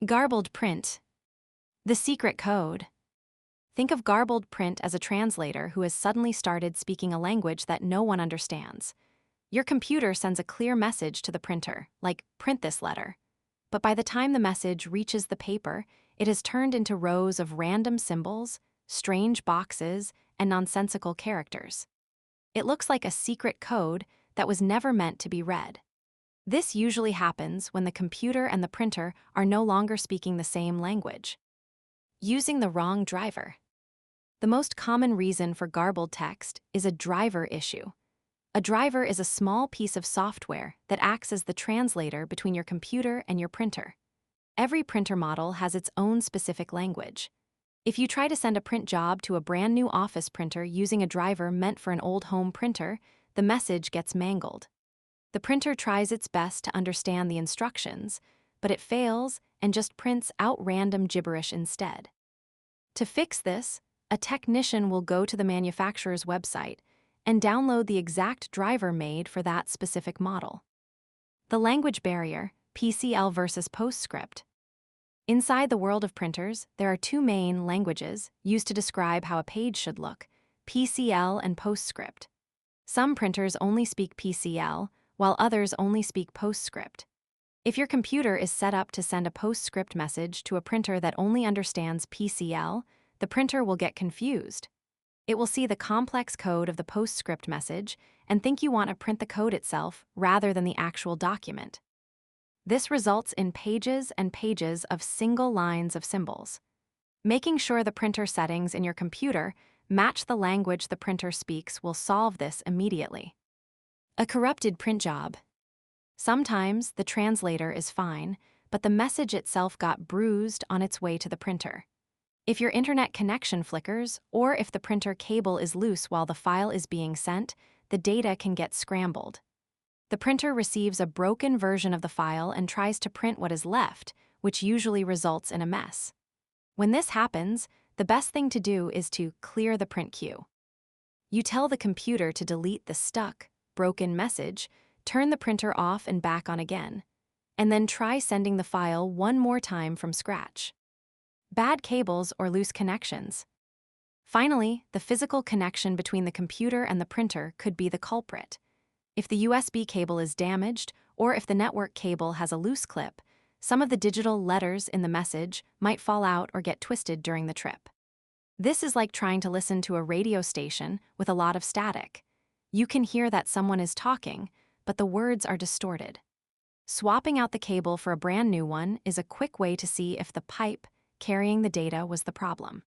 Garbled print. The secret code. Think of garbled print as a translator who has suddenly started speaking a language that no one understands. Your computer sends a clear message to the printer, like, print this letter. But by the time the message reaches the paper, it has turned into rows of random symbols, strange boxes, and nonsensical characters. It looks like a secret code that was never meant to be read. This usually happens when the computer and the printer are no longer speaking the same language. Using the wrong driver. The most common reason for garbled text is a driver issue. A driver is a small piece of software that acts as the translator between your computer and your printer. Every printer model has its own specific language. If you try to send a print job to a brand new office printer using a driver meant for an old home printer, the message gets mangled. The printer tries its best to understand the instructions, but it fails and just prints out random gibberish instead. To fix this, a technician will go to the manufacturer's website and download the exact driver made for that specific model. The language barrier, PCL versus PostScript. Inside the world of printers, there are two main languages used to describe how a page should look: PCL and PostScript. Some printers only speak PCL, while others only speak PostScript. If your computer is set up to send a PostScript message to a printer that only understands PCL, the printer will get confused. It will see the complex code of the PostScript message and think you want to print the code itself rather than the actual document. This results in pages and pages of single lines of symbols. Making sure the printer settings in your computer match the language the printer speaks will solve this immediately. A corrupted print job. Sometimes the translator is fine, but the message itself got bruised on its way to the printer. If your internet connection flickers, or if the printer cable is loose while the file is being sent, the data can get scrambled. The printer receives a broken version of the file and tries to print what is left, which usually results in a mess. When this happens, the best thing to do is to clear the print queue. You tell the computer to delete the stuck, broken message, turn the printer off and back on again, and then try sending the file one more time from scratch. Bad cables or loose connections. Finally, the physical connection between the computer and the printer could be the culprit. If the USB cable is damaged, or if the network cable has a loose clip, some of the digital letters in the message might fall out or get twisted during the trip. This is like trying to listen to a radio station with a lot of static. You can hear that someone is talking, but the words are distorted. Swapping out the cable for a brand new one is a quick way to see if the pipe carrying the data was the problem.